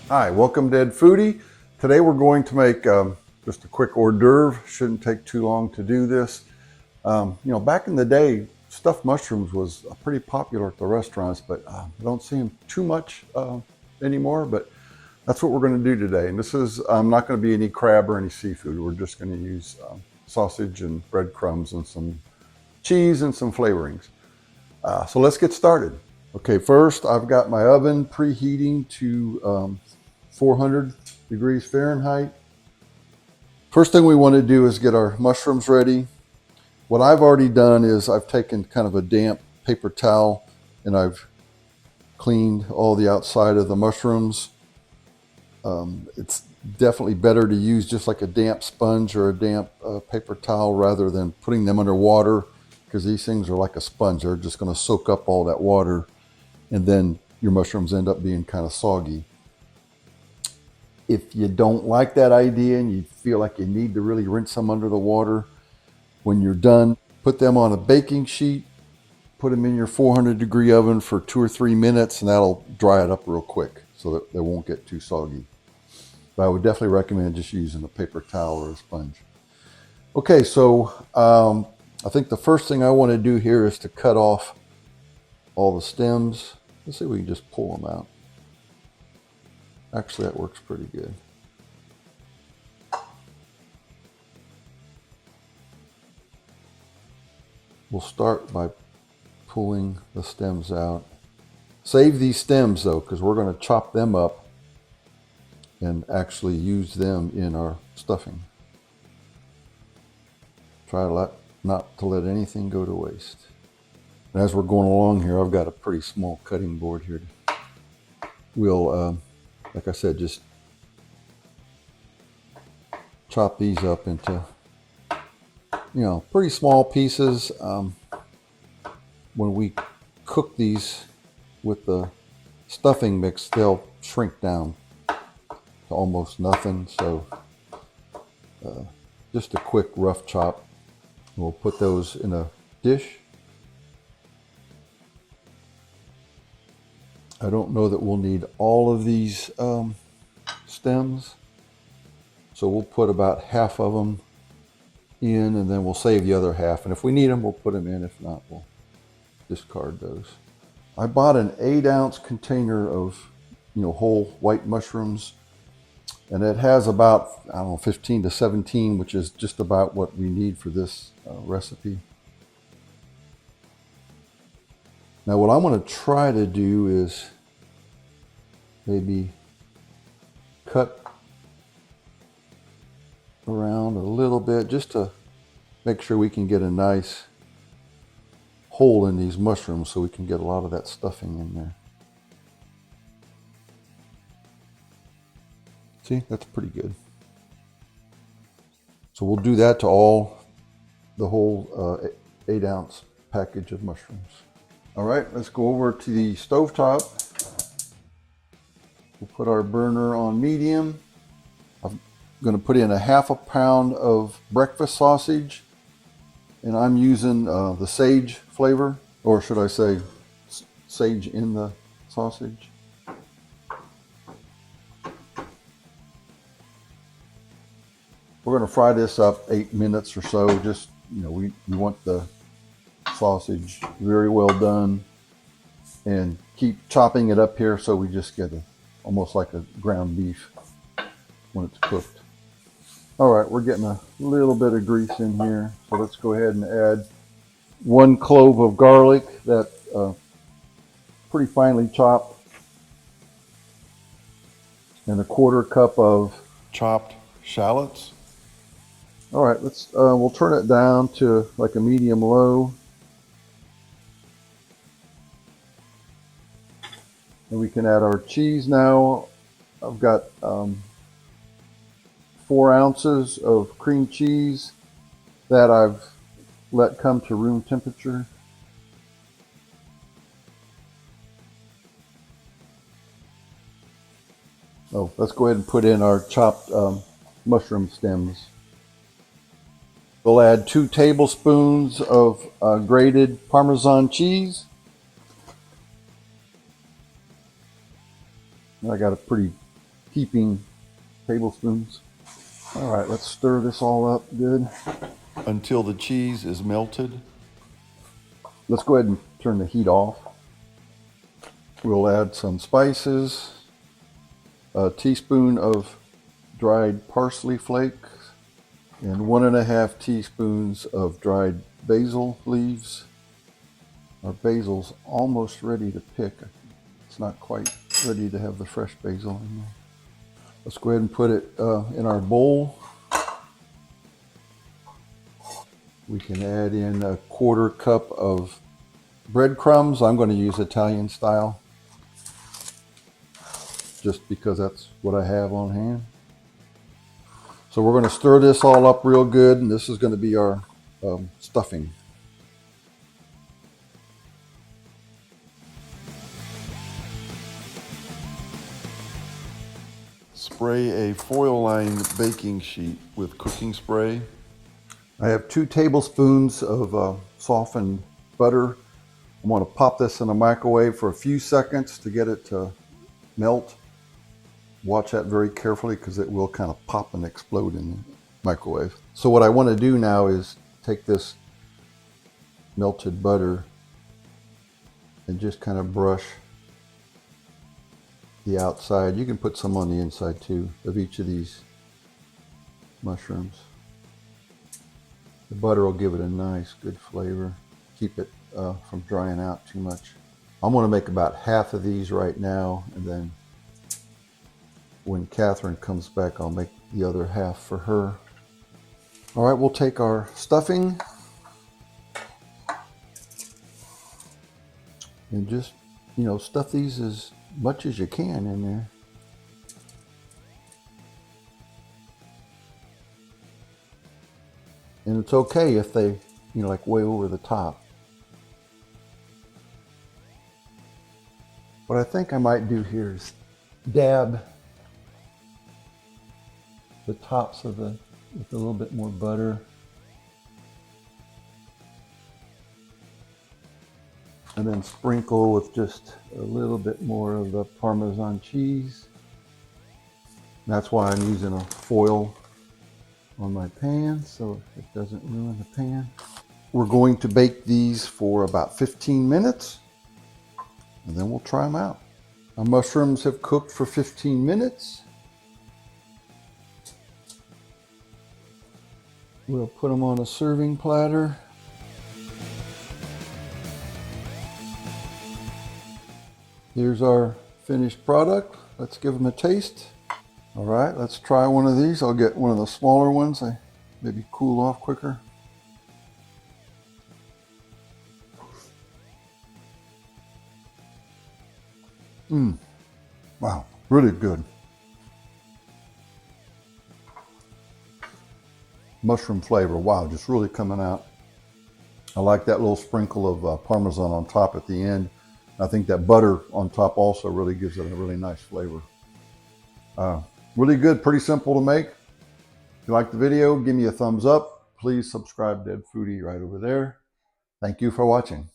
Hi, welcome to Ed Foodie. Today we're going to make just a quick hors d'oeuvre. Shouldn't take too long to do this. Back in the day, stuffed mushrooms was pretty popular at the restaurants, but I don't see them too much anymore. But that's what we're going to do today. And this is not going to be any crab or any seafood. We're just going to use sausage and breadcrumbs and some cheese and some flavorings. So let's get started. Okay, first I've got my oven preheating to 400 degrees Fahrenheit. First thing we want to do is get our mushrooms ready. What I've already done is I've taken kind of a damp paper towel and I've cleaned all the outside of the mushrooms. It's definitely better to use just like a damp sponge or a damp paper towel rather than putting them under water, because these things are like a sponge. They're just going to soak up all that water and then your mushrooms end up being kind of soggy. If you don't like that idea and you feel like you need to really rinse them under the water, when you're done, put them on a baking sheet, put them in your 400 degree oven for 2 or 3 minutes, and that'll dry it up real quick so that they won't get too soggy. But I would definitely recommend just using a paper towel or a sponge. Okay, so I think the first thing I want to do here is to cut off all the stems. Let's see if we can just pull them out. Actually, that works pretty good. We'll start by pulling the stems out. Save these stems though, because we're going to chop them up and actually use them in our stuffing. Try not to let anything go to waste. And as we're going along here, I've got a pretty small cutting board here. We'll like I said, just chop these up into, pretty small pieces. When we cook these with the stuffing mix, they'll shrink down to almost nothing. So just a quick rough chop. We'll put those in a dish. I don't know that we'll need all of these stems, so we'll put about half of them in and then we'll save the other half, and if we need them we'll put them in. If not, we'll discard those. I bought an 8-ounce container of whole white mushrooms, and it has about 15 to 17, which is just about what we need for this recipe. Now what I'm going to try to do is maybe cut around a little bit just to make sure we can get a nice hole in these mushrooms so we can get a lot of that stuffing in there. See, that's pretty good. So we'll do that to the whole 8-ounce package of mushrooms. All right, let's go over to the stovetop. We'll put our burner on medium. I'm going to put in a ½ pound of breakfast sausage, and I'm using the sage flavor, or should I say sage in the sausage. We're going to fry this up 8 minutes or so. Just, we want the sausage very well done, and keep chopping it up here so we just get almost like a ground beef when it's cooked. All right, we're getting a little bit of grease in here, so let's go ahead and add 1 clove of garlic that pretty finely chopped, and a 1/4 cup of chopped shallots. All right, we'll turn it down to like a medium low. And we can add our cheese now. I've got 4 ounces of cream cheese that I've let come to room temperature. Oh, let's go ahead and put in our chopped mushroom stems. We'll add 2 tablespoons of grated Parmesan cheese. I got a pretty heaping tablespoons. All right, let's stir this all up good until the cheese is melted. Let's go ahead and turn the heat off. We'll add some spices, a teaspoon of dried parsley flakes, and 1.5 teaspoons of dried basil leaves. Our basil's almost ready to pick. It's not quite ready to have the fresh basil in there. Let's go ahead and put it in our bowl. We can add in 1/4 cup of breadcrumbs. I'm going to use Italian style, just because that's what I have on hand. So we're going to stir this all up real good, and this is going to be our stuffing. Spray a foil-lined baking sheet with cooking spray. I have 2 tablespoons of softened butter. I'm going to pop this in a microwave for a few seconds to get it to melt. Watch that very carefully because it will kind of pop and explode in the microwave. So what I want to do now is take this melted butter and just kind of brush the outside. You can put some on the inside too of each of these mushrooms. The butter will give it a nice good flavor. Keep it from drying out too much. I'm going to make about half of these right now, and then when Catherine comes back, I'll make the other half for her. All right, we'll take our stuffing and just, stuff these as much as you can in there. And it's okay if they, like way over the top. What I think I might do here is dab the tops of with a little bit more butter. And then sprinkle with just a little bit more of the Parmesan cheese. That's why I'm using a foil on my pan so it doesn't ruin the pan. We're going to bake these for about 15 minutes and then we'll try them out. Our mushrooms have cooked for 15 minutes. We'll put them on a serving platter. Here's our finished product. Let's give them a taste. All right, let's try one of these. I'll get one of the smaller ones. They maybe cool off quicker. Wow, really good. Mushroom flavor, wow, just really coming out. I like that little sprinkle of Parmesan on top at the end. I think that butter on top also really gives it a really nice flavor. Really good, pretty simple to make. If you like the video, give me a thumbs up. Please subscribe to Foodie right over there. Thank you for watching.